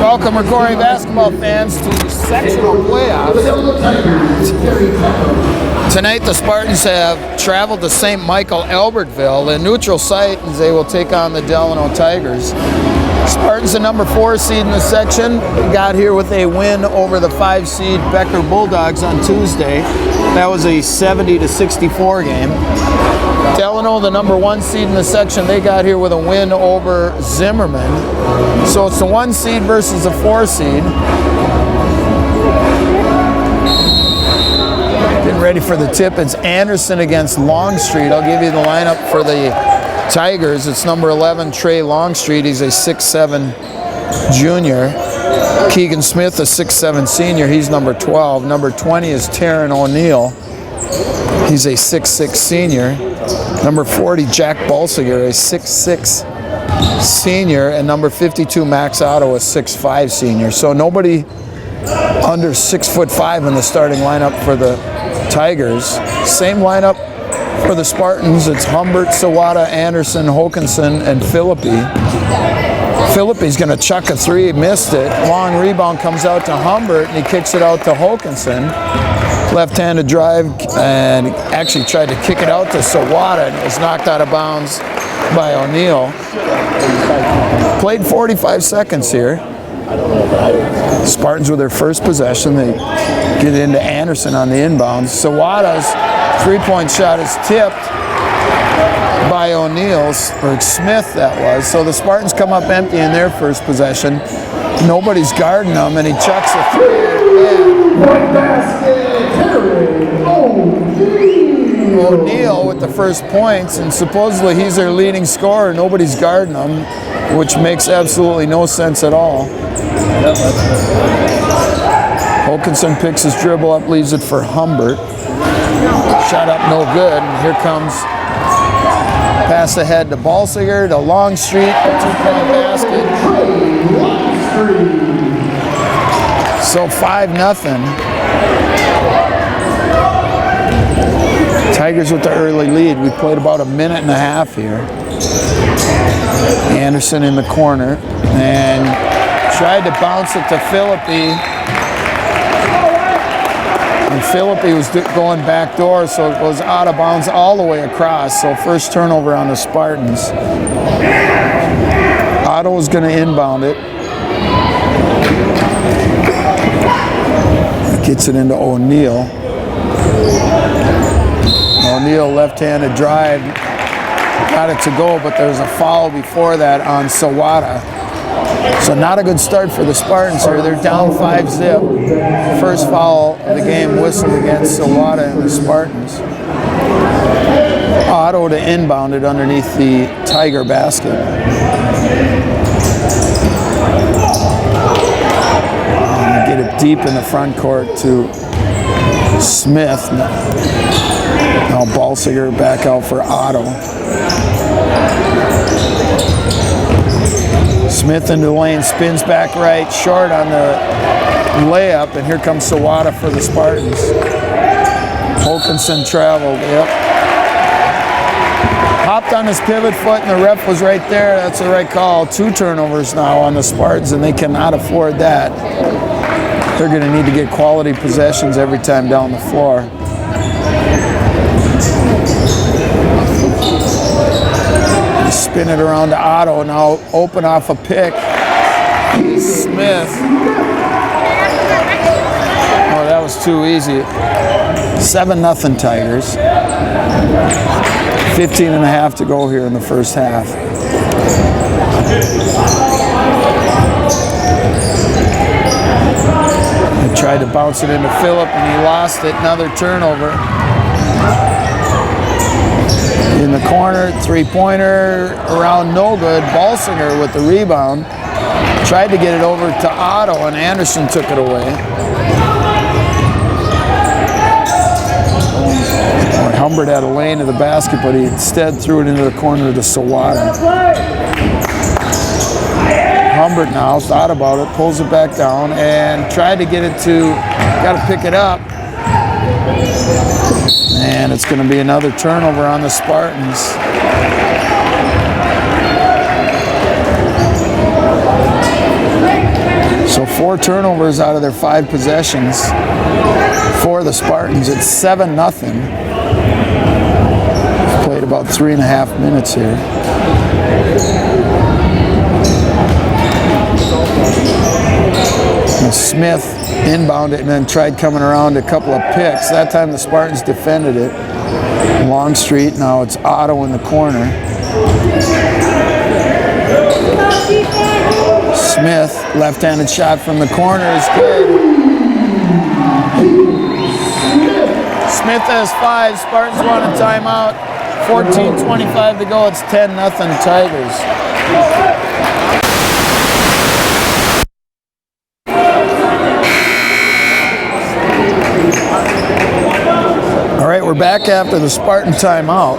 Welcome, Rocori basketball fans, to sectional playoffs. Tonight, the Spartans have traveled to St. Michael, Albertville. The neutral site, as they will take on the Delano Tigers. Spartans, the number 4 seed in the section, got here with a win over the 5 seed Becker Bulldogs on Tuesday. That was a 70-64 game. Delano, the number 1 seed in the section, they got here with a win over Zimmerman. So it's the 1 seed versus the 4 seed. Getting ready for the tip. It's Anderson against Longstreet. I'll give you the lineup for the Tigers. It's number 11, Trey Longstreet. He's a 6'7" junior. Keegan Smith, a 6'7" senior. He's number 12. Number 20 is Taryn O'Neill. He's a 6'6" senior. Number 40, Jack Balsiger, a 6'6" senior. And number 52, Max Otto, a 6'5" senior. So nobody under 6'5" in the starting lineup for the Tigers. Same lineup for the Spartans. It's Humbert, Sawada, Anderson, Hokanson, and Philippi. Philippi's going to chuck a 3, missed it. Long rebound comes out to Humbert, and he kicks it out to Hokanson. Left-handed drive, and actually tried to kick it out to Sawada, and it was knocked out of bounds by O'Neill. Played 45 seconds here. Spartans with their first possession. They get into Anderson on the inbounds. Sawada's 3-point shot is tipped by O'Neill's, or Smith that was. So the Spartans come up empty in their first possession. Nobody's guarding them, and he chucks a 3. O'Neill with the first points, and supposedly he's their leading scorer. Nobody's guarding him, which makes absolutely no sense at all. Hokanson picks his dribble up, leaves it for Humbert. Shot up, no good. And here comes pass ahead to Balsiger, to Longstreet, a 2-point basket. So 5-0. Tigers with the early lead. We played about a minute and a half here. Anderson in the corner and tried to bounce it to Philippi. And Philippi was going back door, so it was out of bounds all the way across. So first turnover on the Spartans. Otto was going to inbound it. Gets it into O'Neill. O'Neill left-handed drive, got it to go, but there's a foul before that on Sawada. So not a good start for the Spartans here. They're down 5-zip. First foul of the game whistled against Sawada and the Spartans. Otto to inbound it underneath the Tiger basket. And get it deep in the front court to Smith. Now Balsiger back out for Otto. Smith into the lane, spins back right, short on the layup, and here comes Sawada for the Spartans. Hokanson traveled, yep. Hopped on his pivot foot, and the ref was right there. That's the right call. 2 turnovers now on the Spartans, and they cannot afford that. They're going to need to get quality possessions every time down the floor. Spin it around to Otto, now open off a pick. Smith. Oh, that was too easy. 7-0 Tigers. 15.5 to go here in the first half. They tried to bounce it into Phillip, and he lost it. Another turnover. In the corner, 3-pointer, around no good. Balsinger with the rebound. Tried to get it over to Otto, and Anderson took it away. Humbert had a lane to the basket, but he instead threw it into the corner to Sawada. Humbert now thought about it, pulls it back down, and tried to get it to, got to pick it up. And it's going to be another turnover on the Spartans. So 4 turnovers out of their 5 possessions for the Spartans. It's 7-0. Played about 3.5 minutes here. And Smith inbounded and then tried coming around a couple of picks. That time the Spartans defended it. Longstreet, now it's Otto in the corner. Smith, left-handed shot from the corner is good. Smith has 5, Spartans want a timeout. 14:25 to go, it's 10-0 Tigers. All right, we're back after the Spartan timeout.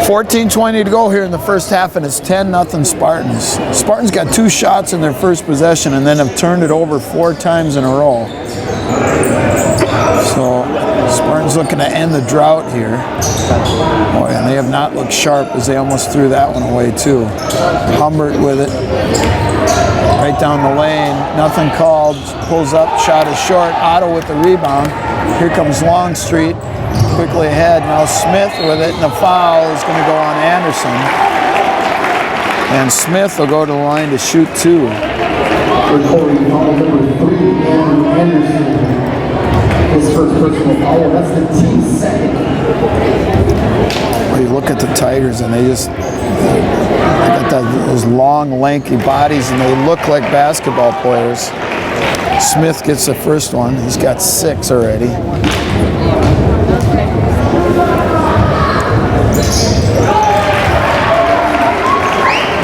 14:20 to go here in the first half, and it's 10-0 Spartans. Spartans got 2 shots in their first possession and then have turned it over 4 times in a row. So Spartans looking to end the drought here. Oh, and they have not looked sharp as they almost threw that one away too. Humbert with it. Right down the lane, nothing called, pulls up, shot is short. Otto with the rebound. Here comes Longstreet. Quickly ahead, now Smith with it, and the foul is going to go on Anderson. And Smith will go to the line to shoot 2. Rocori, foul number 3, Anderson. His first personal foul, that's the team's second. Well, you look at the Tigers, and they got those long, lanky bodies, and they look like basketball players. Smith gets the first one. He's got 6 already.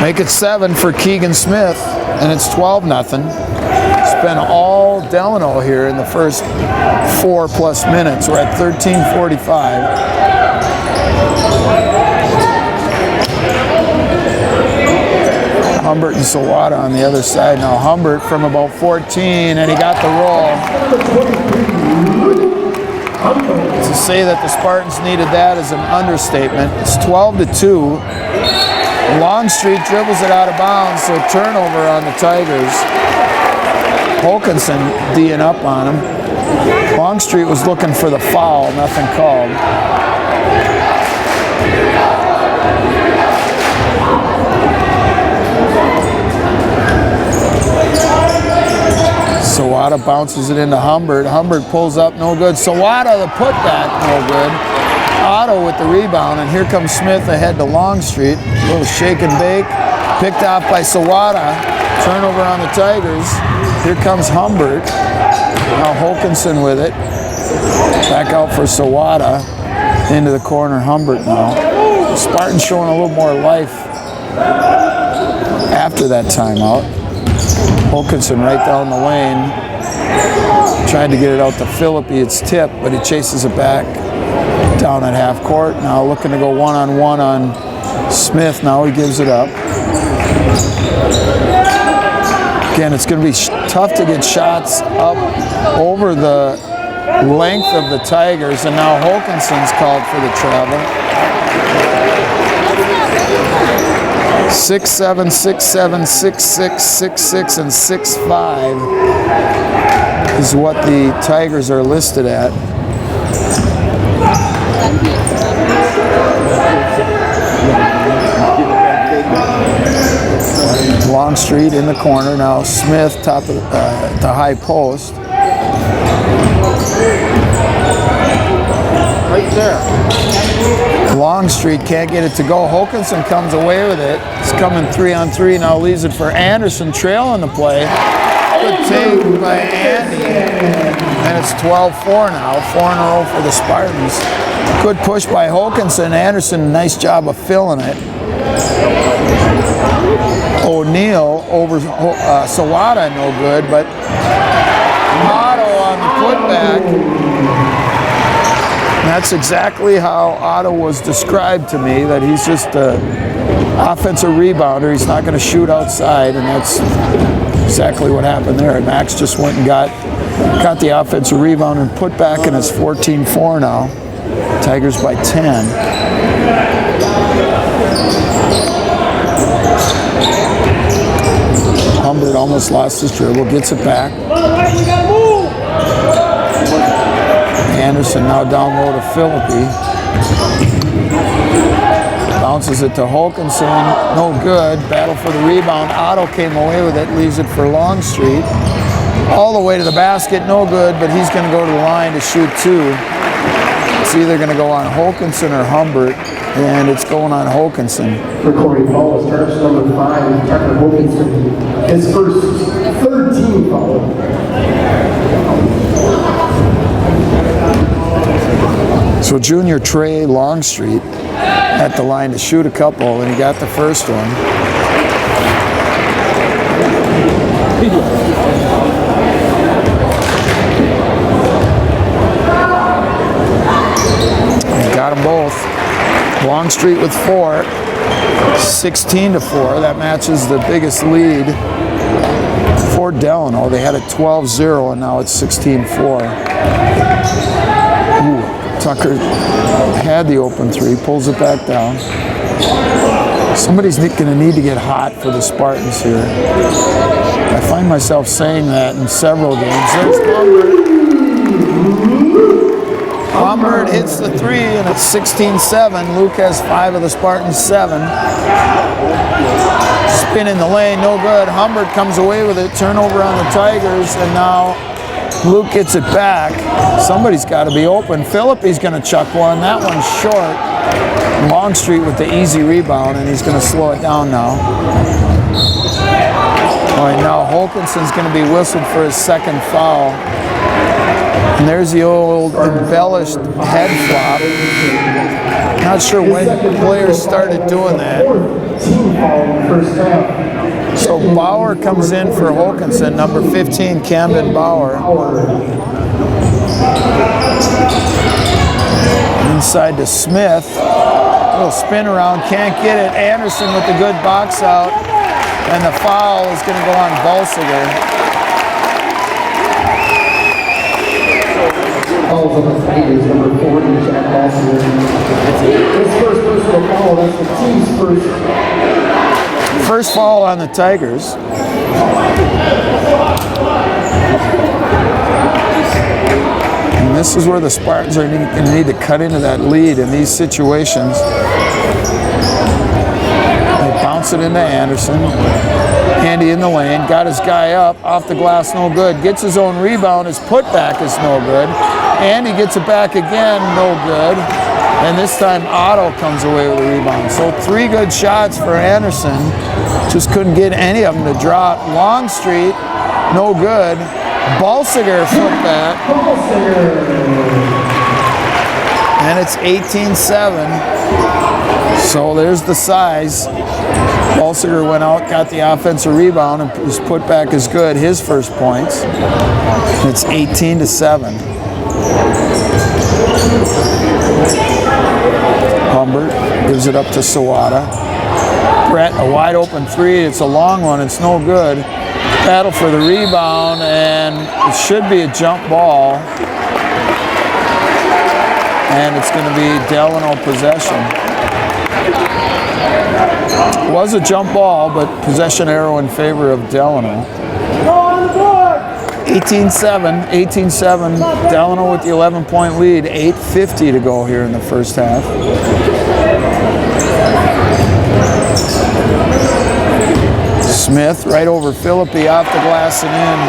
Make it 7 for Keegan Smith, and it's 12-0. It's been all Delano here in the first 4+ minutes. We're at 13:45. Humbert and Sawada on the other side. Now Humbert from about 14, and he got the roll. To say that the Spartans needed that is an understatement. It's 12-2. Longstreet dribbles it out of bounds, so turnover on the Tigers. Holkinson D'ing up on him. Longstreet was looking for the foul, nothing called. Sawada bounces it into Humbert. Humbert pulls up, no good. Sawada the putback, no good. Otto with the rebound, and here comes Smith ahead to Longstreet. A little shake and bake. Picked off by Sawada. Turnover on the Tigers. Here comes Humbert. Now Holkinson with it. Back out for Sawada. Into the corner, Humbert now. Spartans showing a little more life after that timeout. Holkinson right down the lane. Tried to get it out to Philippi. It's tipped, but he chases it back down at half court. Now looking to go one-on-one on Smith. Now he gives it up. Again, it's going to be tough to get shots up over the length of the Tigers, and now Holkinson's called for the travel. 6'7", 6'7", 6'6", 6'6", and 6'5" is what the Tigers are listed at. Longstreet in the corner. Now Smith top of the high post. Right there. Longstreet can't get it to go. Holkinson comes away with it. It's coming 3-on-3. Now leaves it for Anderson, trailing the play. Good take by Andy. And it's 12-4 now. 4 in a row for the Spartans. Good push by Holkinson. Anderson, nice job of filling it. O'Neal over Sawada, no good, but Otto on the putback. And that's exactly how Otto was described to me, that he's just an offensive rebounder. He's not going to shoot outside, and that's exactly what happened there. And Max just went and got the offensive rebound and put back, and it's 14-4 now. Tigers by 10. Humbert almost lost his dribble, gets it back. Anderson now down low to Philippi. Bounces it to Holkinson, no good. Battle for the rebound. Otto came away with it, leaves it for Longstreet. All the way to the basket, no good, but he's going to go to the line to shoot two. It's either going to go on Holkinson or Humbert, and it's going on Holkinson. Rocori foul, starts number 5, Tucker Holkinson. His first 13 foul. So junior Trey Longstreet at the line to shoot a couple, and he got the first one. He got them both. Longstreet with 4, 16-4. That matches the biggest lead for Delano. They had it 12-0, and now it's 16-4. Ooh. Tucker had the open 3, pulls it back down. Somebody's going to need to get hot for the Spartans here. I find myself saying that in several games. There's Humbert. Humbert hits the 3, and it's 16-7. Luke has 5 of the Spartans' 7. Spin in the lane, no good. Humbert comes away with it. Turnover on the Tigers, and now Luke gets it back. Somebody's got to be open. Philippi's going to chuck one. That one's short. Longstreet with the easy rebound, and he's going to slow it down now. All right, now Holkinson's going to be whistled for his second foul. And there's the old embellished head flop. Not sure when players started doing that. So Bauer comes in for Holkinson, number 15, Camden Bauer. Inside to Smith. A little spin around, can't get it. Anderson with the good box out. And the foul is going to go on Balsiger. Fouls on the Tigers, number 40, Jack Balsiger. His first personal foul, that's the team's first. First foul on the Tigers. And this is where the Spartans are going to need to cut into that lead in these situations. They bounce it into Anderson. Andy in the lane, got his guy up, off the glass, no good. Gets his own rebound, his putback is no good. Andy gets it back again, no good. And this time Otto comes away with a rebound. So 3 good shots for Anderson. Just couldn't get any of them to drop. Longstreet, no good. Balsiger footback. And it's 18-7. So there's the size. Balsiger went out, got the offensive rebound, and his putback is good. His first points. It's 18-7. Humbert gives it up to Sawada. Brett, a wide open 3. It's a long one. It's no good. Battle for the rebound, and it should be a jump ball. And it's going to be Delano possession. It was a jump ball, but possession arrow in favor of Delano. 18-7, Delano with the 11-point lead, 8:50 to go here in the first half. Smith right over Philippi, off the glass and in.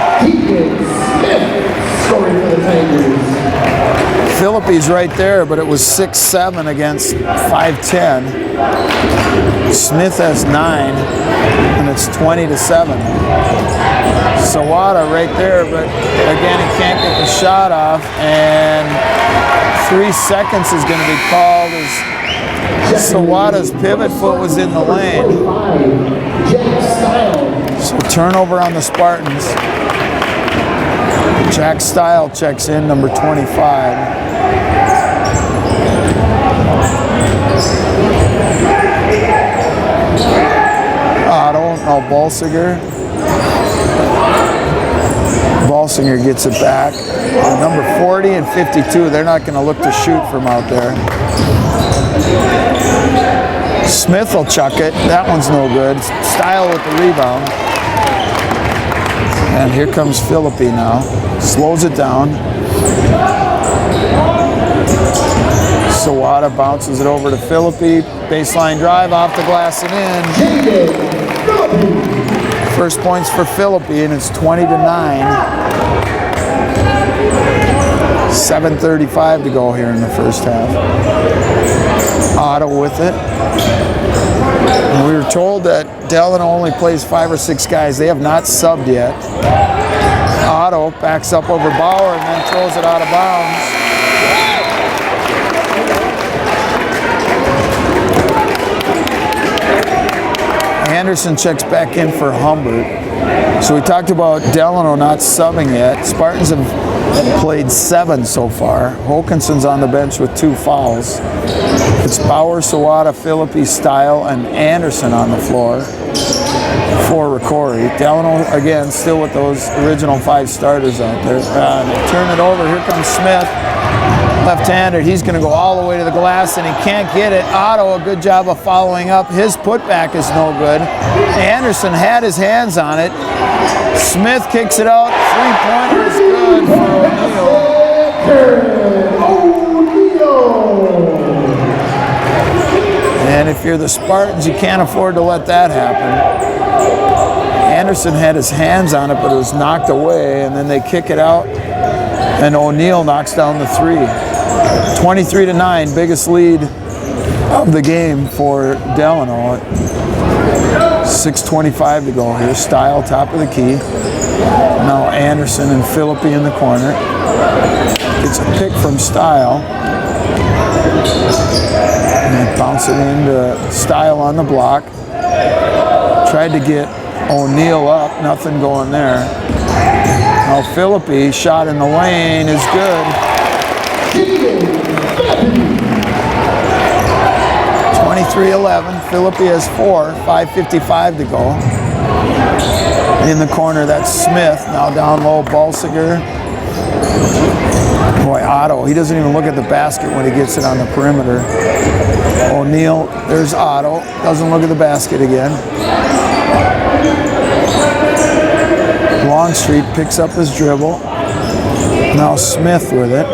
Scoring for the Tigers. Philippi's right there, but it was 6-7 against 5'10". Smith has 9, and it's 20-7. Sawada right there, but again, he can't get the shot off, and 3 seconds is going to be called as Sawada's pivot foot was in the lane. So turnover on the Spartans. Jack Style checks in, number 25. Otto, now Balsiger. Balsiger gets it back. Number 40 and 52, they're not going to look to shoot from out there. Smith will chuck it. That one's no good. Style with the rebound. And here comes Philippi now. Slows it down. Sawada bounces it over to Philippi. Baseline drive off the glass and in. First points for Philippi, and it's 20-9. 7:35 to go here in the first half. Otto with it. And we were told that Delano only plays 5 or 6 guys. They have not subbed yet. Otto backs up over Bauer and then throws it out of bounds. Anderson checks back in for Humbert. So we talked about Delano not subbing yet. Spartans have played 7 so far. Hokinson's on the bench with 2 fouls. It's Bauer, Sawada, Philippi, Style, and Anderson on the floor for Rocori. Delano, again, still with those original 5 starters out there. Turn it over. Here comes Smith. Left-handed. He's going to go all the way to the glass, and he can't get it. Otto, a good job of following up. His putback is no good. Anderson had his hands on it. Smith kicks it out. 3-pointer is good for O'Neal. And if you're the Spartans, you can't afford to let that happen. Anderson had his hands on it, but it was knocked away, and then they kick it out, and O'Neal knocks down the 3. 23-9, biggest lead of the game for Delano. 6:25 to go here. Style, top of the key. Now Anderson and Philippi in the corner. Gets a pick from Style. And they bounce it into Style on the block. Tried to get O'Neal up, nothing going there. Now Philippi, shot in the lane is good. 23-11, Philippi has 4, 5:55 to go. In the corner, that's Smith, now down low, Balsiger. Boy, Otto, he doesn't even look at the basket when he gets it on the perimeter. O'Neal, there's Otto, doesn't look at the basket again. Longstreet picks up his dribble. Now Smith with it.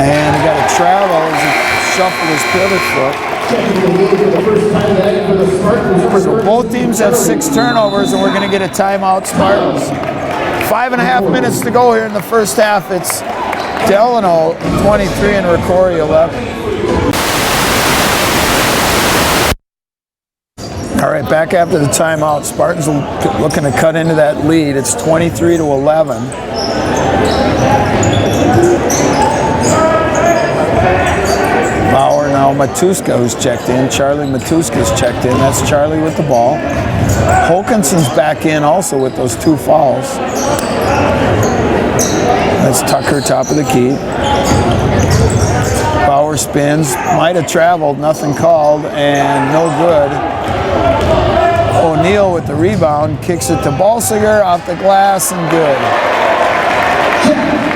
And he got a travel as he shuffled his pivot foot. So both teams have 6 turnovers, and we're going to get a timeout, Spartans. 5.5 minutes to go here in the first half. It's Delano 23 and Rocori 11. All right, back after the timeout. Spartans looking to cut into that lead. It's 23-11. Bauer, now Matuska, who's checked in. Charlie Matuska's checked in. That's Charlie with the ball. Hokinson's back in also with those 2 fouls. That's Tucker, top of the key. Bauer spins, might have traveled, nothing called, and no good. O'Neal with the rebound, kicks it to Balsiger, off the glass, and good.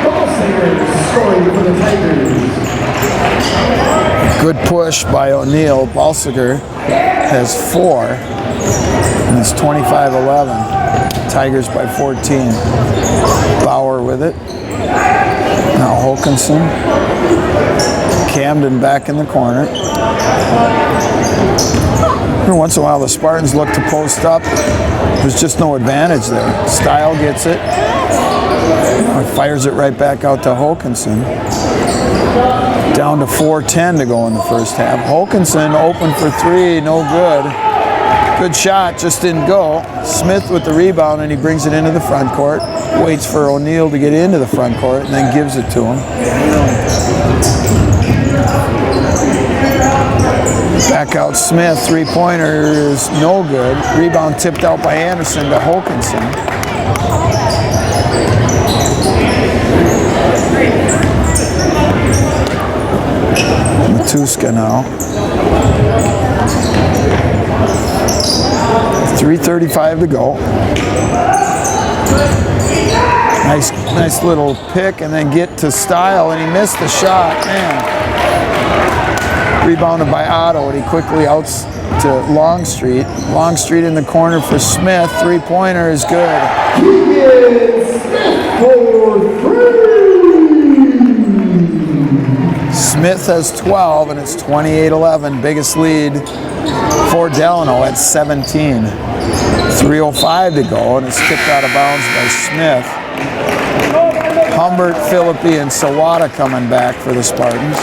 Balsiger scoring for the Tigers. Good push by O'Neal. Balsiger has 4, and it's 25-11. Tigers by 14. Bauer with it. Now Hokinson. Camden back in the corner. Every once in a while, the Spartans look to post up. There's just no advantage there. Style gets it. Fires it right back out to Hokinson. Down to 4:10 to go in the first half. Hokinson open for 3, no good. Good shot, just didn't go. Smith with the rebound, and he brings it into the front court. Waits for O'Neal to get into the front court, and then gives it to him. Back out Smith, 3-pointer is no good. Rebound tipped out by Anderson to Hokinson. Matuska now. 3:35 to go. Nice little pick, and then get to Style, and he missed the shot. Man. Rebounded by Otto, and he quickly to Longstreet. Longstreet in the corner for Smith. Three-pointer is good. Smith has 12, and it's 28-11. Biggest lead for Delano at 17. 3:05 to go, and it's kicked out of bounds by Smith. Humbert, Philippi, and Sawada coming back for the Spartans.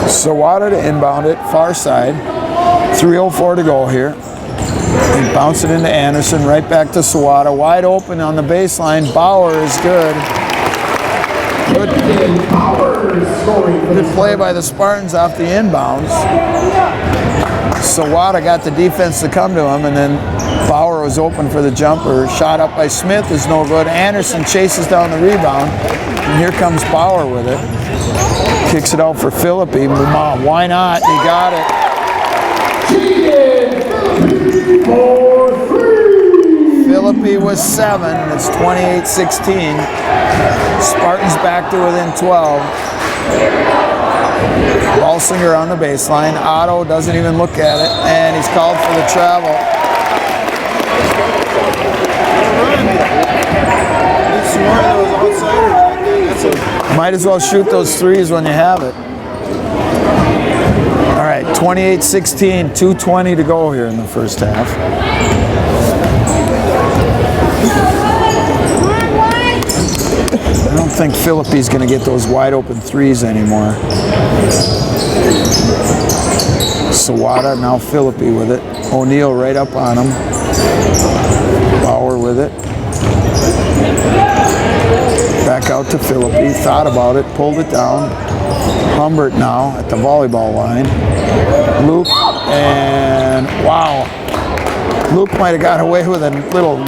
Sawada to inbound it, far side. 3:04 to go here. And bounce it into Anderson, right back to Sawada. Wide open on the baseline. Bauer is good. Good play by the Spartans off the inbounds. Sawada got the defense to come to him, and then Bauer was open for the jumper. Shot up by Smith is no good. Anderson chases down the rebound, and here comes Bauer with it. Kicks it out for Philippi. Why not? He got it. Philippi was 7. It's 28-16. Spartans back to within 12. Balsinger on the baseline. Otto doesn't even look at it, and he's called for the travel. Might as well shoot those threes when you have it. All right, 28-16, 2:20 to go here in the first half. I don't think Philippi's going to get those wide open threes anymore. Sawada, now Philippi with it. O'Neal right up on him. Bauer with it. Back out to Philippi, thought about it, pulled it down. Humbert now at the volleyball line. Luke, and wow. Luke might have got away with a little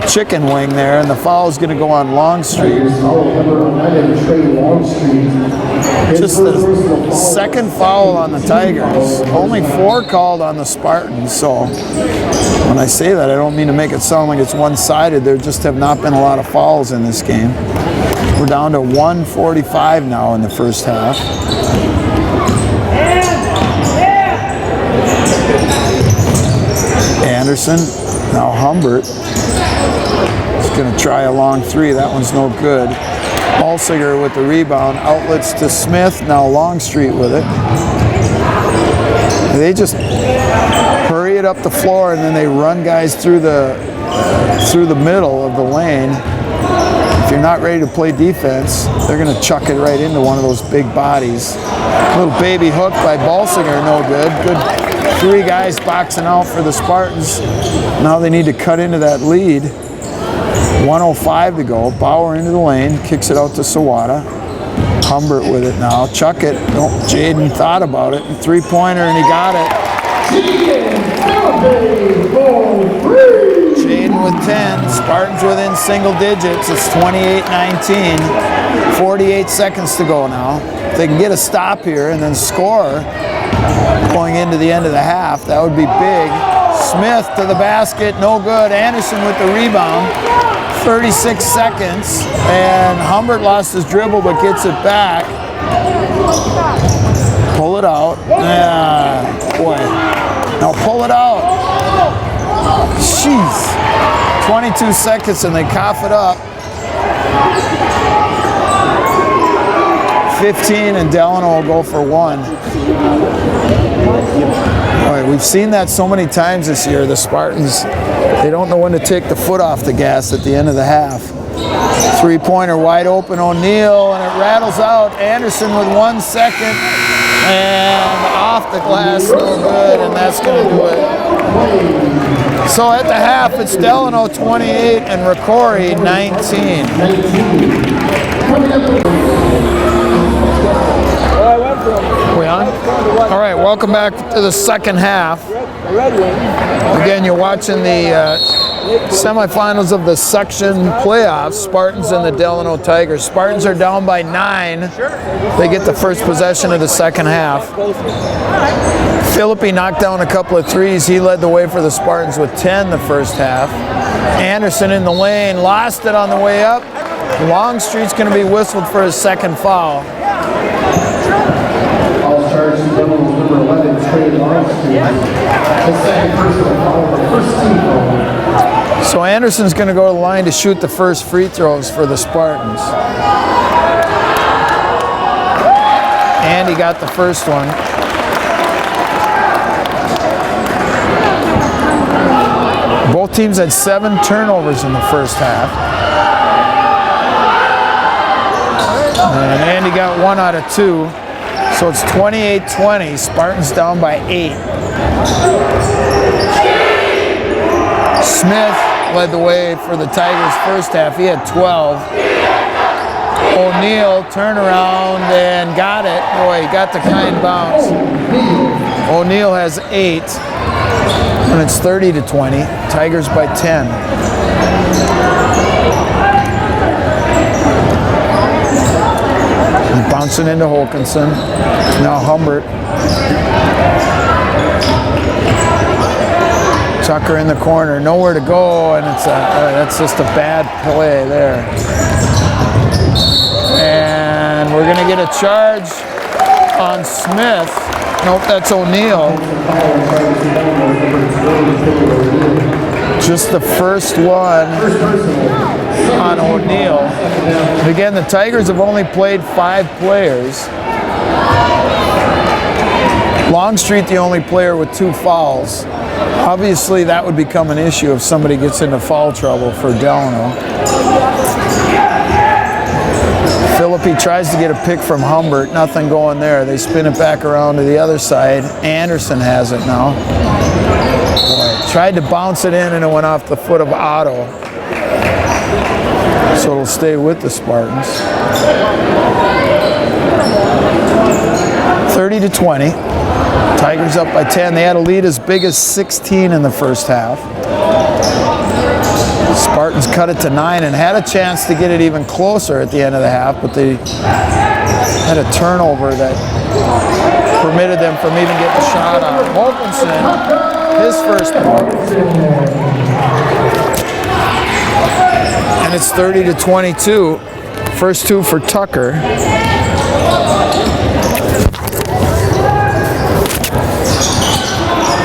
chicken wing there, and the foul is going to go on Longstreet. Just the second foul on the Tigers. Only 4 called on the Spartans, so when I say that, I don't mean to make it sound like it's one-sided. There just have not been a lot of fouls in this game. We're down to 1:45 now in the first half. Anderson, now Humbert. He's going to try a long three. That one's no good. Balsinger with the rebound. Outlets to Smith. Now Longstreet with it. They just hurry it up the floor, and then they run guys through the middle of the lane. If you're not ready to play defense, they're going to chuck it right into one of those big bodies. Little baby hook by Balsinger, no good. Good 3 guys boxing out for the Spartans. Now they need to cut into that lead. 1:05 to go. Bauer into the lane, kicks it out to Sawada. Humbert with it now. Chuck it. Oh, Jaden thought about it. 3-pointer, and he got it. Jaden with 10. Spartans within single digits. It's 28-19. 48 seconds to go now. If they can get a stop here and then score going into the end of the half, that would be big. Smith to the basket, no good. Anderson with the rebound. 36 seconds, and Humbert lost his dribble but gets it back. Pull it out. Yeah, boy. Now pull it out. Jeez. 22 seconds and they cough it up. 15 and Delano will go for 1. Boy, we've seen that so many times this year. The Spartans, they don't know when to take the foot off the gas at the end of the half. 3-pointer wide open, O'Neal, and it rattles out. Anderson with 1 second, and off the glass, no good, and that's going to do it. So at the half, it's Delano 28 and Rocori 19. We on? All right, welcome back to the second half. Again, you're watching the Semifinals of the section playoffs, Spartans and the Delano Tigers. Spartans are down by 9. They get the first possession of the second half. Philippi knocked down a couple of threes. He led the way for the Spartans with 10 the first half. Anderson in the lane, lost it on the way up. Longstreet's going to be whistled for his second foul. All charged Devils number 11, Trey Longstreet. His second personal foul, the first team foul. So Anderson's going to go to the line to shoot the first free throws for the Spartans. And he got the first one. Both teams had 7 turnovers in the first half. And Andy got 1 out of 2. So it's 28-20. Spartans down by 8. Smith led the way for the Tigers first half. He had 12. O'Neal turned around and got it. Boy, he got the kind bounce. O'Neal has 8. And it's 30-20. Tigers by 10. And bouncing into Holkinson. Now Humbert. Tucker in the corner, nowhere to go, and it's that's just a bad play there. And we're gonna get a charge on Smith. Nope, that's O'Neal. Just the first one on O'Neal. Again, the Tigers have only played 5 players. Longstreet, the only player with 2 fouls. Obviously, that would become an issue if somebody gets into foul trouble for Delano. Philippi tries to get a pick from Humbert. Nothing going there. They spin it back around to the other side. Anderson has it now. Boy, tried to bounce it in and it went off the foot of Otto. So it'll stay with the Spartans. 30-20. Tigers up by 10. They had a lead as big as 16 in the first half. Spartans cut it to 9 and had a chance to get it even closer at the end of the half, but they had a turnover that permitted them from even getting a shot on. Wilkinson, his first point. And it's 30-22. First 2 for Tucker.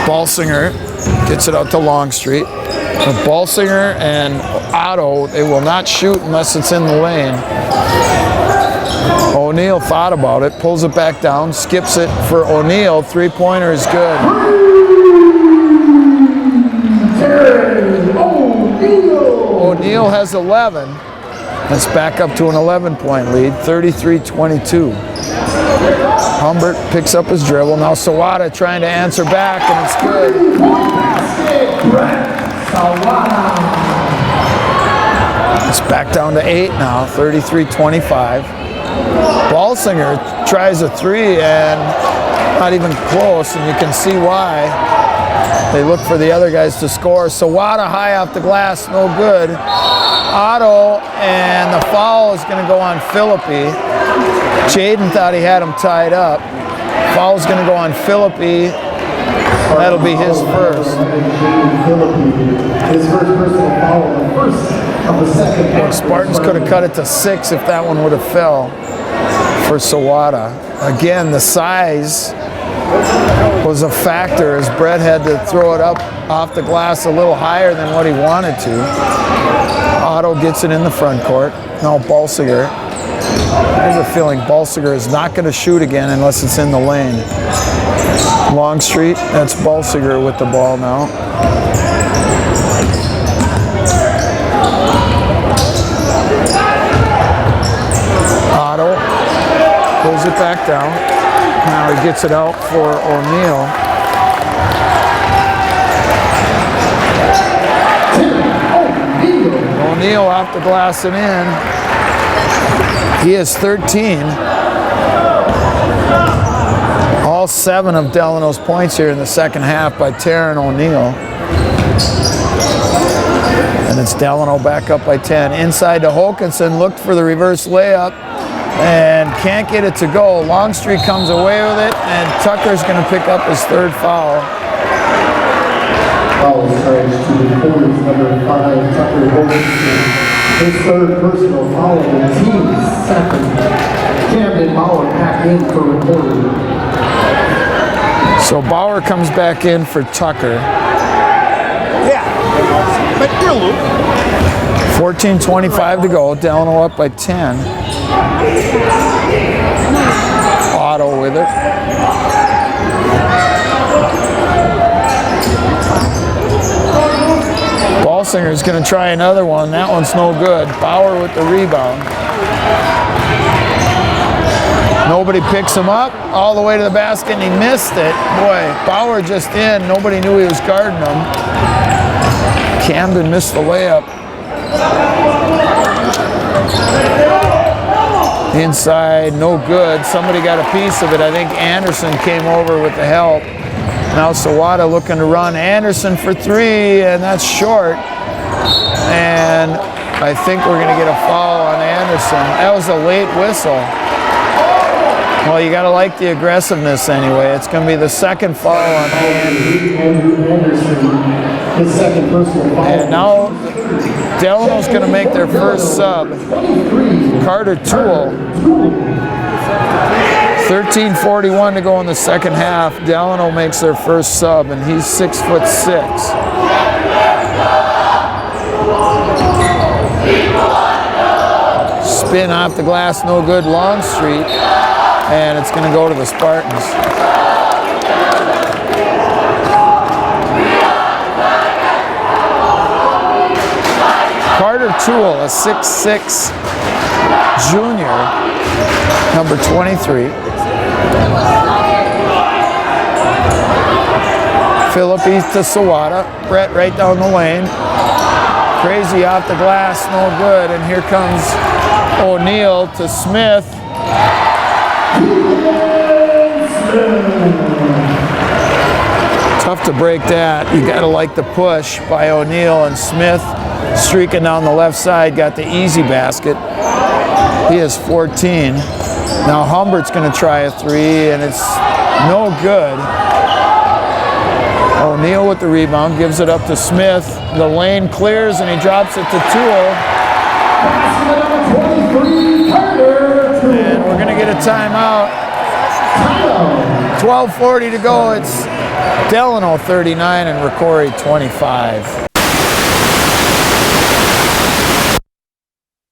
Balsinger gets it out to Longstreet. But Balsinger and Otto, they will not shoot unless it's in the lane. O'Neal thought about it, pulls it back down, skips it for O'Neal. 3-pointer is good. O'Neal has 11. That's back up to an 11-point lead, 33-22. Humbert picks up his dribble. Now Sawada trying to answer back, and it's good. It's back down to 8 now, 33-25. Balsinger tries a 3 and not even close, and you can see why. They look for the other guys to score. Sawada high off the glass, no good. Otto, and the foul is going to go on Philippi. Jaden thought he had him tied up. Foul's going to go on Philippi. That'll be his first. His first personal foul, the first of the second half. Spartans could have cut it to 6 if that one would have fell for Sawada. Again, the size was a factor as Brett had to throw it up off the glass a little higher than what he wanted to. Otto gets it in the front court. Now Balsinger. I have a feeling Balsinger is not going to shoot again unless it's in the lane. Longstreet, that's Balsinger with the ball now. Otto pulls it back down. Now he gets it out for O'Neal. O'Neal off the glass and in. He has 13. All 7 of Delano's points here in the second half by Taryn O'Neal. And it's Delano back up by 10. Inside to Hokanson, looked for the reverse layup and can't get it to go. Longstreet comes away with it, and Tucker's going to pick up his third foul. Foul charge to the corners, number 5, Tucker Hokanson. His third personal foul, the team's second. Camden Bauer back in for Rocori. So Bauer comes back in for Tucker. Yeah. But you're Luke. 14:25 to go. Delano up by 10. Otto with it. Balsinger's going to try another one. That one's no good. Bauer with the rebound. Nobody picks him up all the way to the basket, and he missed it. Boy, Bauer just in. Nobody knew he was guarding him. Camden missed the layup. Inside, no good. Somebody got a piece of it. I think Anderson came over with the help. Now Sawada looking to run. Anderson for three, and that's short. And I think we're going to get a foul on Anderson. That was a late whistle. Well, you got to like the aggressiveness anyway. It's going to be the second foul on Anderson. His second personal foul. And now Delano's going to make their first sub. Carter Toole. 13:41 to go in the second half. Delano makes their first sub, and he's 6'6". Spin off the glass, no good. Longstreet, and it's going to go to the Spartans. Carter Toole, a 6'6" junior, number 23. Philippi to Sawada. Brett right down the lane. Crazy off the glass, no good. And here comes O'Neal to Smith. Tough to break that. You got to like the push by O'Neal, and Smith streaking down the left side got the easy basket. He has 14. Now Humbert's going to try a three, and it's no good. O'Neal with the rebound, gives it up to Smith. The lane clears, and he drops it to Toole. And we're going to get a timeout. 12:40 to go. It's Delano 39 and Rocori 25.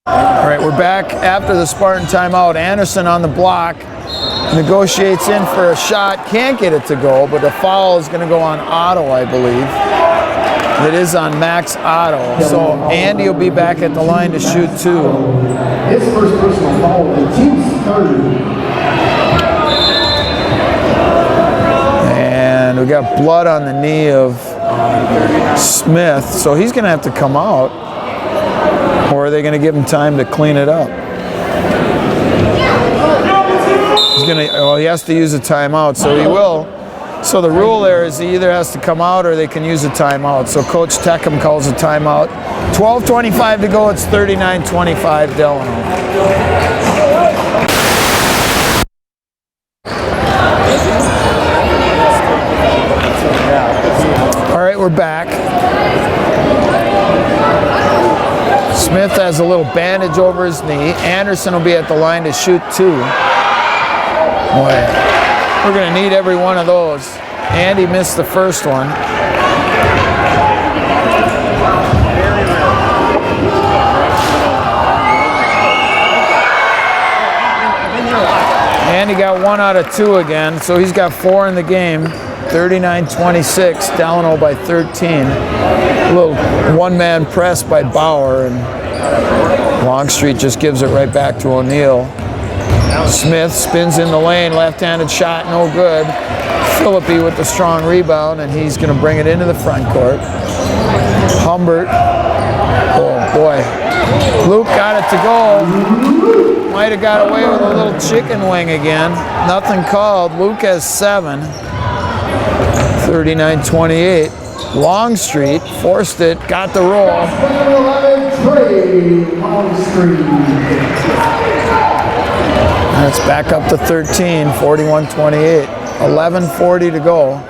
All right, we're back after the Spartan timeout. Anderson on the block. Negotiates in for a shot, can't get it to go, but the foul is going to go on Otto, I believe. It is on Max Otto. So Andy will be back at the line to shoot two. His first personal foul, the team's third. And we got blood on the knee of Smith, so he's going to have to come out. Or are they going to give him time to clean it up? Well, he has to use a timeout, so he will. So the rule there is he either has to come out or they can use a timeout. So Coach Teckham calls a timeout. 12:25 to go. It's 39-25 Delano. All right, we're back. Smith has a little bandage over his knee. Anderson will be at the line to shoot two. Boy, we're going to need every one of those. Andy missed the first one. Andy got 1 out of 2 again, so he's got 4 in the game. 39-26, Delano by 13. A little one-man press by Bauer, and Longstreet just gives it right back to O'Neal. Smith spins in the lane, left-handed shot, no good. Philippi with the strong rebound, and he's going to bring it into the front court. Humbert, oh boy. Luke got it to go. Might have got away with a little chicken wing again. Nothing called. Luke has 7. 39-28. Longstreet forced it, got the roll. Number 11, Trey Longstreet. That's back up to 13, 41-28. 11:40 to go.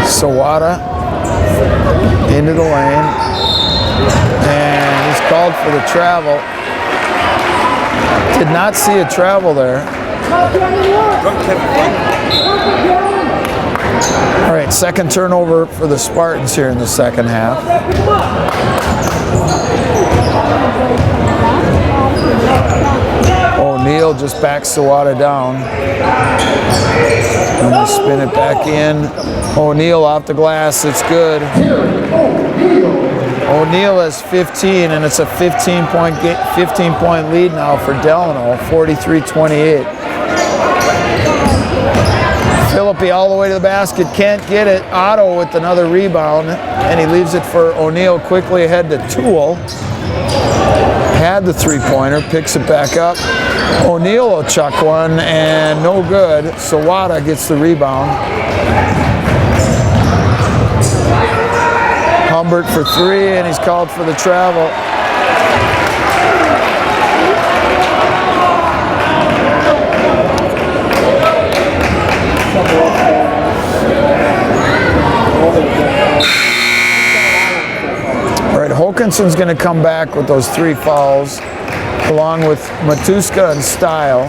Sawada into the lane. And he's called for the travel. Did not see a travel there. All right, second turnover for the Spartans here in the second half. O'Neal just backs Sawada down. And they spin it back in. O'Neal off the glass, it's good. O'Neal has 15, and it's a 15-point lead now for Delano, 43-28. Philippi all the way to the basket, can't get it. Otto with another rebound, and he leaves it for O'Neal quickly ahead to Toole. Had the three-pointer, picks it back up. O'Neal will chuck one, and no good. Sawada gets the rebound. Humbert for three, and he's called for the travel. All right, Hokinson's going to come back with those three fouls, along with Matuska and Style.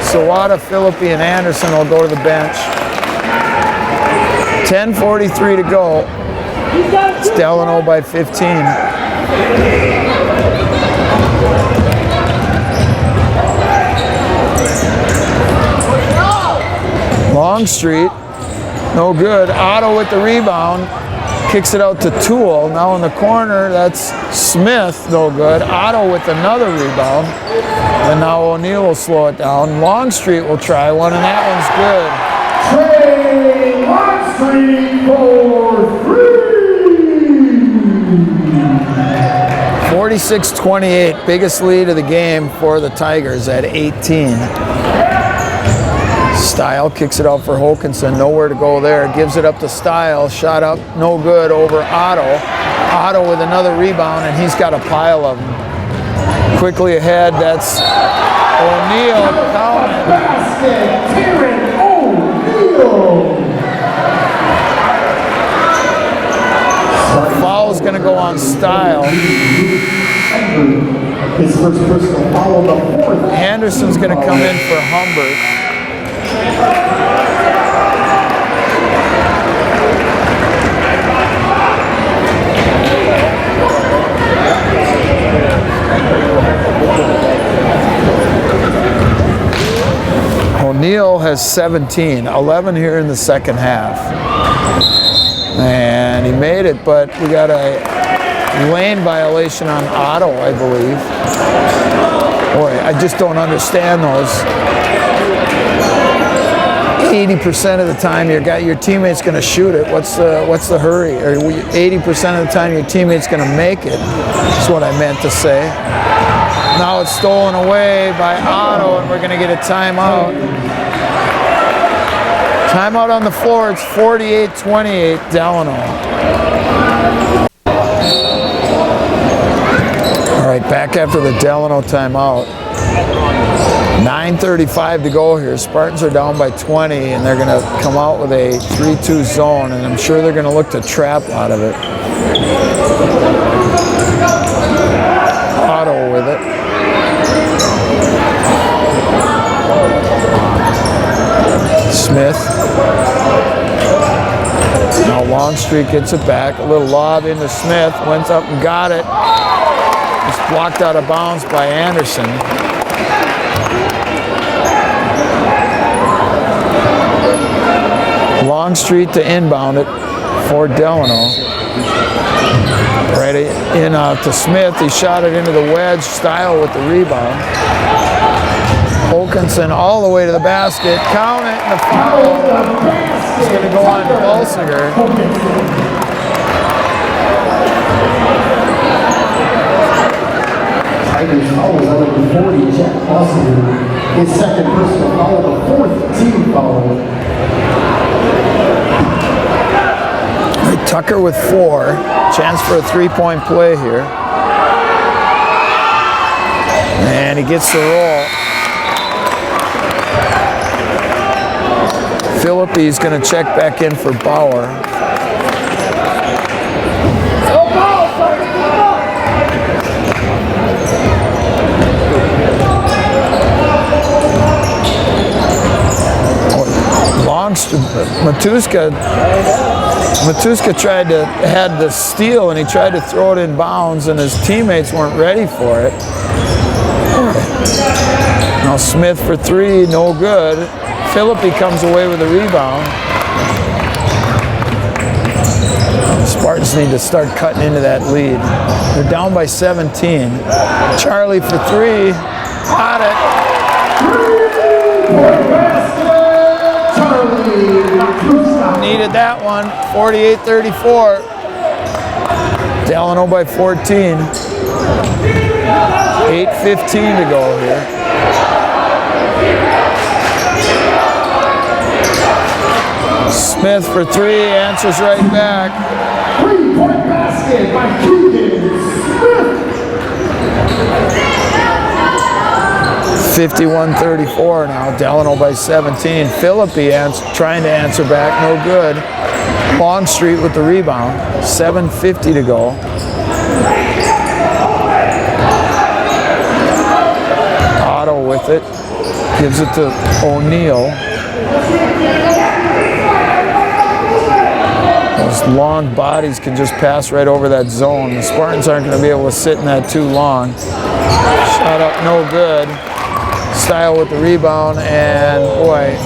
Sawada, Philippi, and Anderson will go to the bench. 10:43 to go. It's Delano by 15. Longstreet, no good. Otto with the rebound, kicks it out to Toole. Now in the corner, that's Smith, no good. Otto with another rebound, and now O'Neal will slow it down. Longstreet will try one, and that one's good. Trey Longstreet for three. 46-28, biggest lead of the game for the Tigers at 18. Style kicks it out for Hokinson, nowhere to go there. Gives it up to Style, shot up, no good over Otto. Otto with another rebound, and he's got a pile of them. Quickly ahead, that's O'Neal. Basket, Taryn O'Neal. Foul's going to go on Style. His first personal foul, the fourth. Henderson's going to come in for Humbert. O'Neal has 17, 11 here in the second half. And he made it, but we got a lane violation on Otto, I believe. Boy, I just don't understand those. 80% of the time your teammate's going to shoot it. What's the hurry? Or 80% of the time your teammate's going to make it. That's what I meant to say. Now it's stolen away by Otto, and we're going to get a timeout. Timeout on the floor. It's 48-28 Delano. All right, back after the Delano timeout. 9:35 to go here. Spartans are down by 20, and they're going to come out with a 3-2 zone, and I'm sure they're going to look to trap out of it. Otto with it. Smith. Now Longstreet gets it back. A little lob into Smith. Went up and got it. It's blocked out of bounds by Anderson. Longstreet to inbound it for Delano. Right in to Smith. He shot it into the wedge. Style with the rebound. Hokinson all the way to the basket. Count it, and the foul is going to go on Balsiger. Tigers foul is number 40, Jack Balsiger. His second personal foul, the fourth team foul. Tucker with 4. Chance for a 3-point play here. And he gets the roll. Phillippi's going to check back in for Bauer. Matuska had the steal and he tried to throw it in bounds and his teammates weren't ready for it. Now Smith for 3, no good. Philippi comes away with a rebound. Spartans need to start cutting into that lead. They're down by 17. Charlie for 3, got it. Needed that one, 48-34. Delano by 14. 8:15 to go here. Smith for 3, answers right back. 3-point basket by Keegan Smith. 51-34 now, Delano by 17. Philippi trying to answer back, no good. Longstreet with the rebound, 7:50 to go. Otto with it, gives it to O'Neal. Those long bodies can just pass right over that zone. The Spartans aren't going to be able to sit in that too long. Shot up, no good. Style with the rebound, and boy,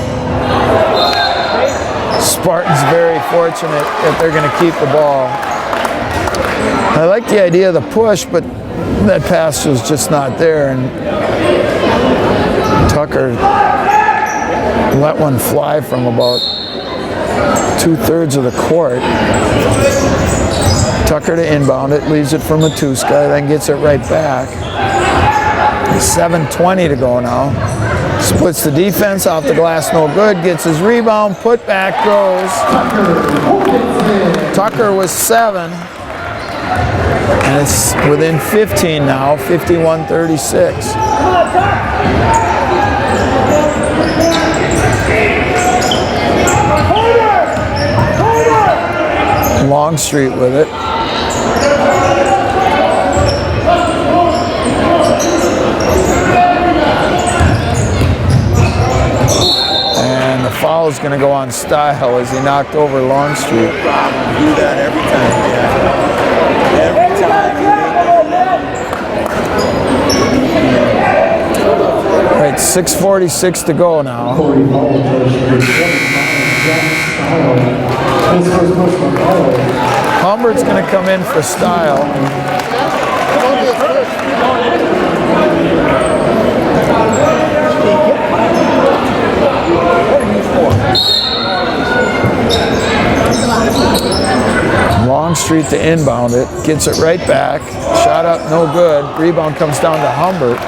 Spartans very fortunate that they're going to keep the ball. I like the idea of the push, but that pass was just not there, and Tucker let one fly from about 2/3 of the court. Tucker to inbound it, leaves it for Matuska, then gets it right back. 7:20 to go now. Splits the defense, off the glass, no good. Gets his rebound, put back goes. Tucker was 7. And it's within 15 now, 51-36. Longstreet with it. And the foul is going to go on Style as he knocked over Longstreet. Do that every time, yeah. Every time. Right, 6:46 to go now. Humbert's going to come in for Style. Longstreet to inbound it, gets it right back. Shot up, no good. Rebound comes down to Humbert.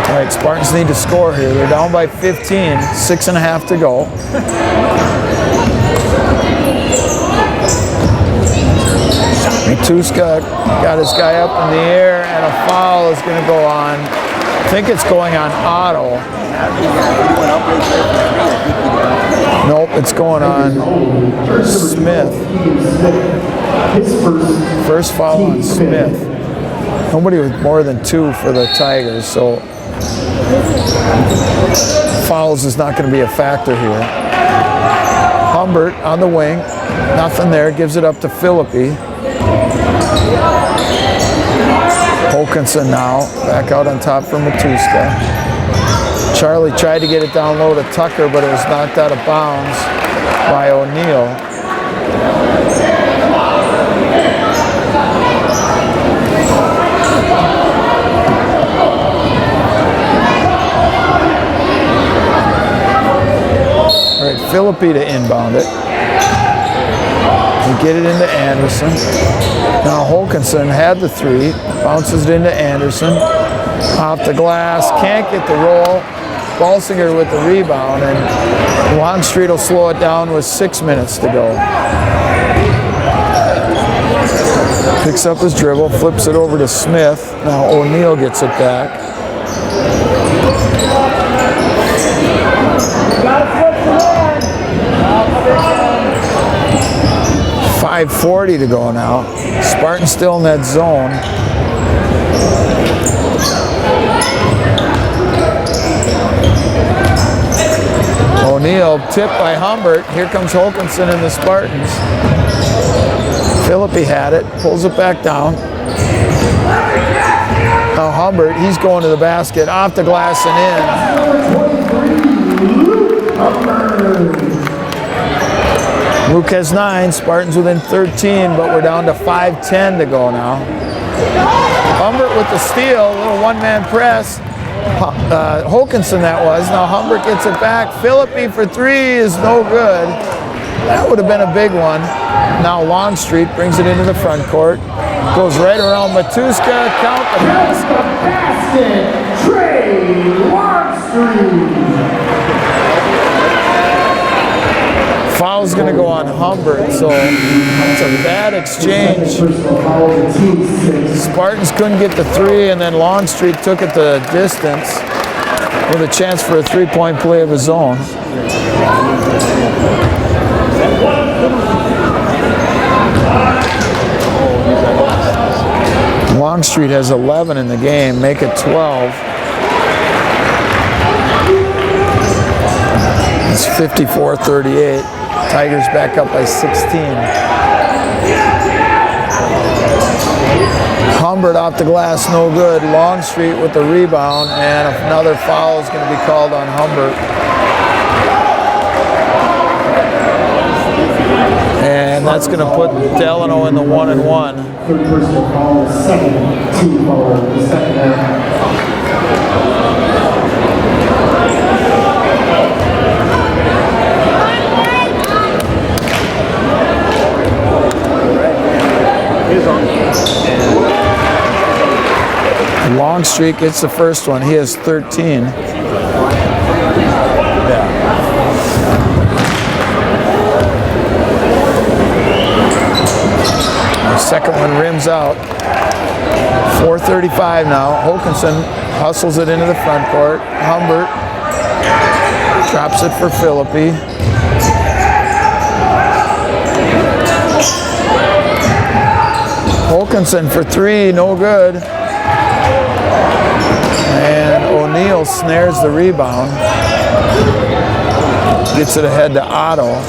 All right, Spartans need to score here. They're down by 15, 6.5 to go. Matuska got his guy up in the air, and a foul is going to go on. I think it's going on Otto. Nope, it's going on Smith. First foul on Smith. Nobody with more than 2 for the Tigers, so fouls is not going to be a factor here. Humbert on the wing, nothing there, gives it up to Philippi. Hokanson now, back out on top for Matuska. Charlie tried to get it down low to Tucker, but it was knocked out of bounds by O'Neal. All right, Philippi to inbound it. We get it into Anderson. Now Hokanson had the 3, bounces it into Anderson. Off the glass, can't get the roll. Balsinger with the rebound, and Longstreet will slow it down with 6 minutes to go. Picks up his dribble, flips it over to Smith. Now O'Neal gets it back. 5:40 to go now. Spartans still in that zone. O'Neal tipped by Humbert. Here comes Holkinson and the Spartans. Philippi had it, pulls it back down. Now Humbert, he's going to the basket, off the glass and in. Luke has 9, Spartans within 13, but we're down to 5:10 to go now. Humbert with the steal, little one-man press. Holkinson that was. Now Humbert gets it back. Philippi for 3 is no good. That would have been a big one. Now Longstreet brings it into the front court. Goes right around Matuska. Count the basket. Trey Longstreet. Foul's going to go on Humbert, so it's a bad exchange. Spartans couldn't get the 3, and then Longstreet took it the distance with a chance for a 3-point play of his own. Longstreet has 11 in the game, make it 12. It's 54-38. Tigers back up by 16. Humbert off the glass, no good. Longstreet with the rebound, and another foul is going to be called on Humbert. And that's going to put Delano in the 1-and-1. Third personal foul, second team foul in the second half. Longstreet gets the first one. He has 13. The second one rims out. 4:35 now. Holkinson hustles it into the front court. Humbert drops it for Philippi. Holkinson for 3, no good. And O'Neal snares the rebound. Gets it ahead to Otto.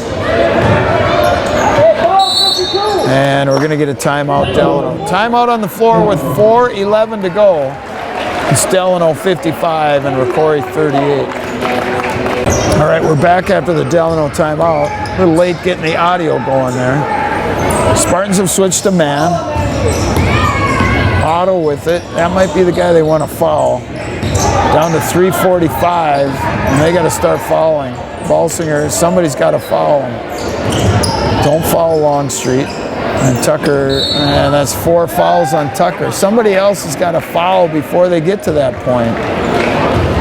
And we're going to get a timeout, Delano. Timeout on the floor with 4:11 to go. It's Delano 55 and Rocori 38. All right, we're back after the Delano timeout. A little late getting the audio going there. Spartans have switched to man. Otto with it. That might be the guy they want to foul. Down to 3:45, and they got to start fouling. Balsinger, somebody's got to foul him. Don't foul Longstreet. And Tucker, and that's 4 fouls on Tucker. Somebody else has got to foul before they get to that point.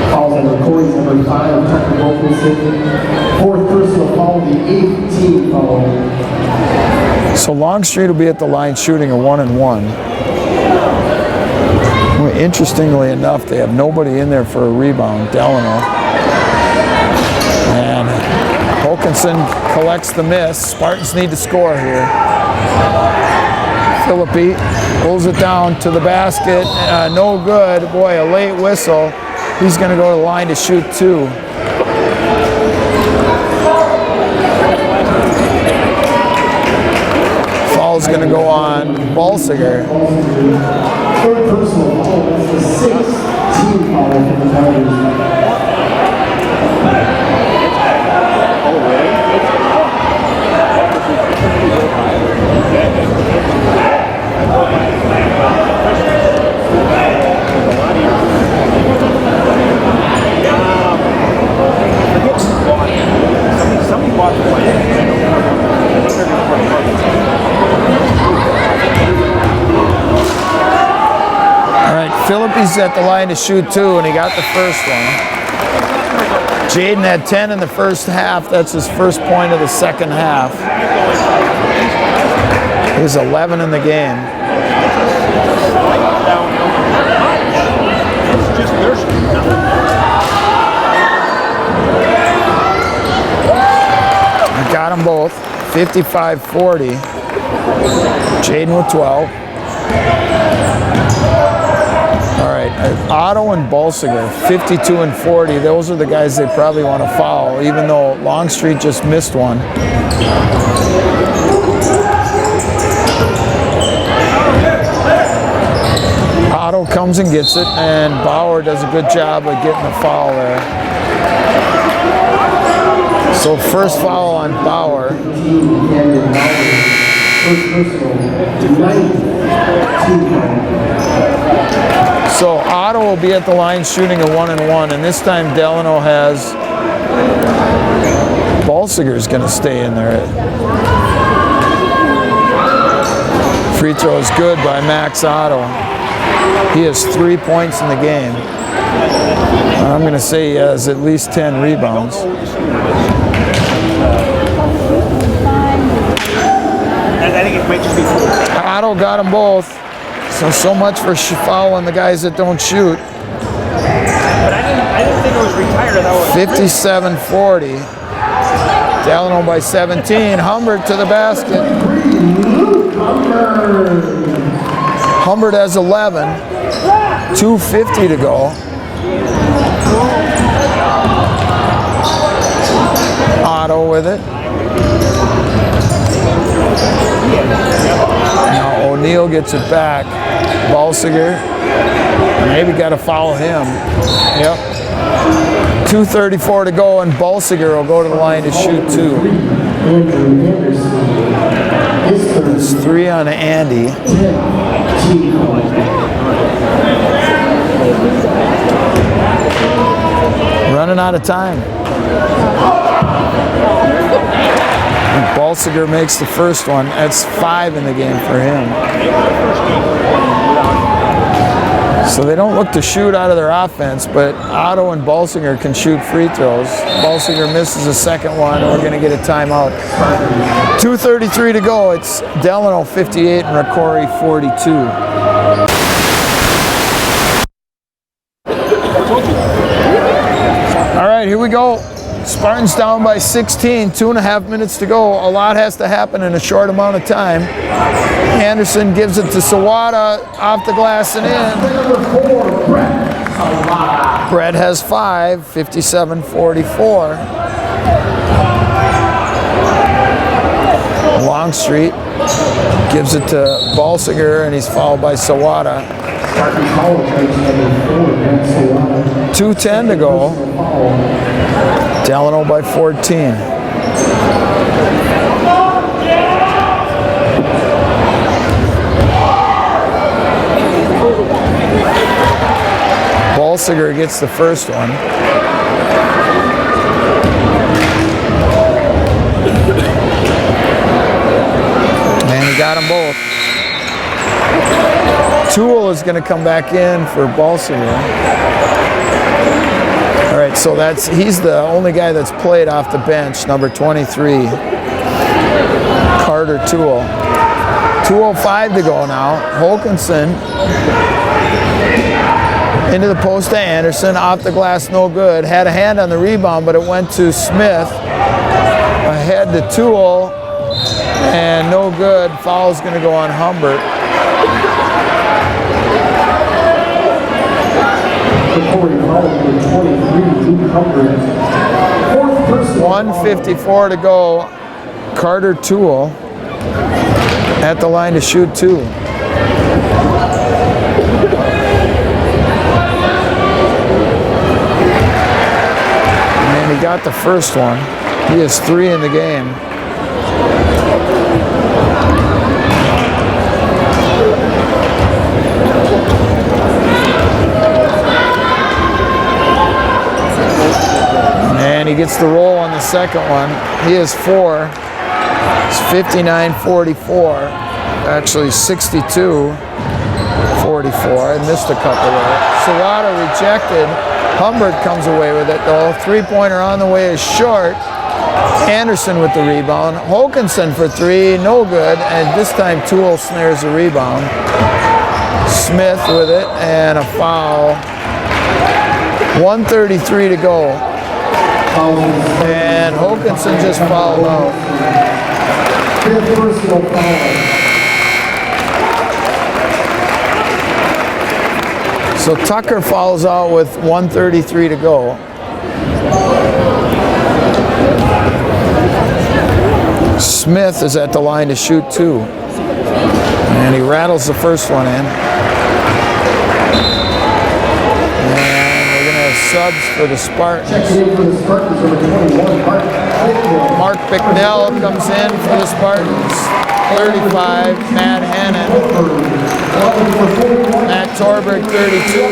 Fouls on Rocori, number 5, Tucker Wilkinson. 4th personal foul, the 8th team foul. So Longstreet will be at the line shooting a 1-and-1. Well, interestingly enough, they have nobody in there for a rebound, Delano. And Holkinson collects the miss. Spartans need to score here. Philippi pulls it down to the basket. No good. Boy, a late whistle. He's going to go to the line to shoot 2. Foul's going to go on Balsinger. Third personal foul, that's the 6th team foul for the Tigers. Somebody bought the plane. Philippi's at the line to shoot 2, and he got the first one. Jaden had 10 in the first half. That's his first point of the second half. He's 11 in the game. Got them both. 55-40. Jaden with 12. All right, Otto and Balsiger, 52 and 40. Those are the guys they probably want to foul, even though Longstreet just missed one. Otto comes and gets it, and Bauer does a good job of getting the foul there. So first foul on Bauer. So Otto will be at the line shooting a 1-and-1, and this time Delano has Balsiger's going to stay in there. Free throw is good by Max Otto. He has 3 points in the game. I'm going to say he has at least 10 rebounds. I think it might just be cool. Otto got them both. So much for fouling the guys that don't shoot. But I didn't think it was retired. 57-40. Delano by 17. Humbert to the basket. Humbert has 11. 2:50 to go. Otto with it. Now O'Neal gets it back. Balsiger. Maybe got to foul him. Yep. 2:34 to go, and Balsiger will go to the line to shoot 2. It's 3 on Andy. Running out of time. And Balsiger makes the first one. That's 5 in the game for him. So they don't look to shoot out of their offense, but Otto and Balsiger can shoot free throws. Balsiger misses the second one, and we're going to get a timeout. 2:33 to go. It's Delano 58 and Rocori 42. All right, here we go. Spartans down by 16, 2.5 minutes to go. A lot has to happen in a short amount of time. Anderson gives it to Sawada, off the glass and in. Brett has 5, 57-44. Longstreet gives it to Balsiger, and he's fouled by Sawada. 2:10 to go. Delano by 14. Balsiger gets the first one. And he got them both. Toole is going to come back in for Balsiger. All right, so he's the only guy that's played off the bench, number 23, Carter Toole. 2:05 to go now. Holkinson into the post to Anderson, off the glass, no good. Had a hand on the rebound, but it went to Smith. Ahead to Toole, and no good. Foul's going to go on Humbert. 1:54 to go. Carter Toole at the line to shoot 2. And he got the first one. He has 3 in the game. And he gets the roll on the second one. He has 4. It's 59-44. Actually 62-44. I missed a couple there. Sawada rejected. Humbert comes away with it though. 3-pointer on the way is short. Anderson with the rebound. Hokanson for three, no good. And this time Toole snares the rebound. Smith with it and a foul. 1:33 to go. And Hokanson just fouled out. Fifth personal foul. So Tucker fouls out with 1:33 to go. Smith is at the line to shoot two. And he rattles the first one in. And we're going to have subs for the Spartans. Mark Bicknell comes in for the Spartans. 35, Matt Hannon. Matt Torberg, 32.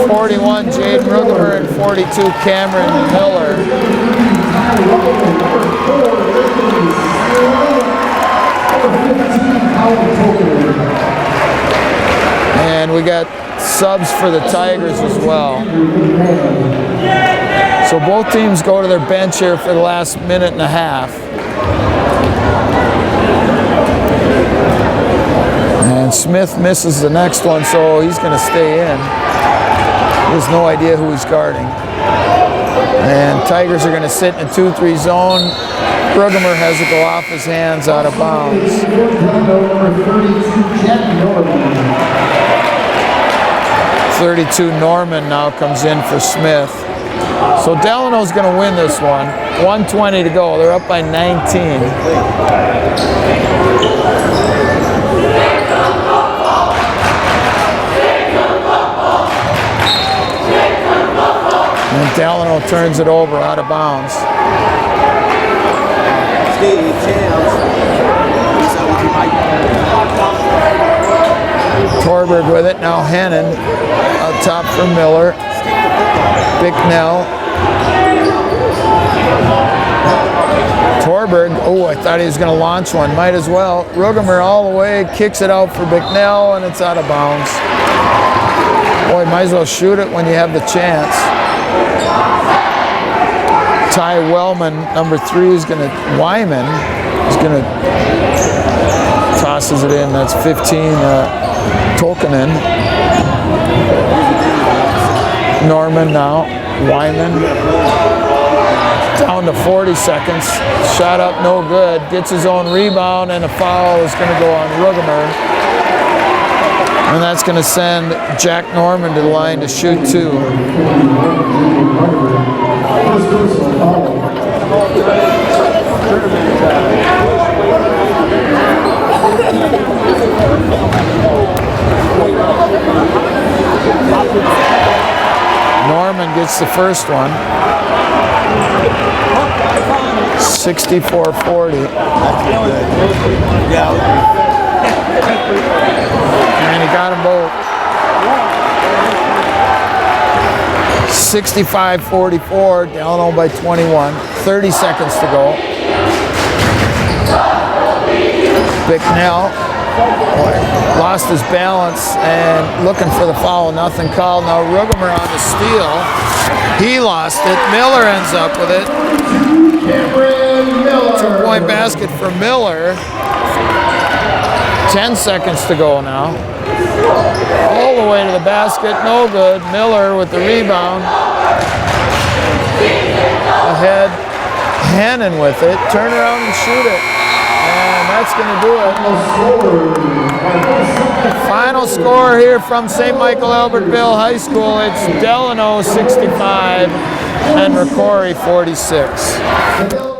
41, Jaden Rugemer, and 42, Cameron Miller. And we got subs for the Tigers as well. So both teams go to their bench here for the last minute and a half. And Smith misses the next one, so he's going to stay in. He has no idea who he's guarding. And Tigers are going to sit in a 2-3 zone. Rugemer has to go off his hands out of bounds. 32 Norman now comes in for Smith. So Delano's going to win this one. 1:20 to go. They're up by 19. And Delano turns it over out of bounds. Torberg with it. Now Hannon up top for Miller. Bicknell. Torberg. Oh, I thought he was going to launch one. Might as well. Rugemer all the way. Kicks it out for Bicknell, and it's out of bounds. Boy, might as well shoot it when you have the chance. Ty Wellman, number 3, is going to, Wyman is going to, tosses it in. That's 15, Tolkanen. Norman now, Wyman. Down to 40 seconds. Shot up, no good. Gets his own rebound, and a foul is going to go on Rugemer. And that's going to send Jack Norman to the line to shoot two. Norman gets the first one. 64-40. And he got them both. 65-44, Delano by 21. 30 seconds to go. Bicknell lost his balance and looking for the foul. Nothing called. Now Rugemer on the steal. He lost it. Miller ends up with it. 2-point basket for Miller. 10 seconds to go now. All the way to the basket, no good. Miller with the rebound. Ahead, Hannon with it. Turn around and shoot it. And that's going to do it. Final score here from St. Michael Albertville High School. It's Delano 65 and Rocori 46.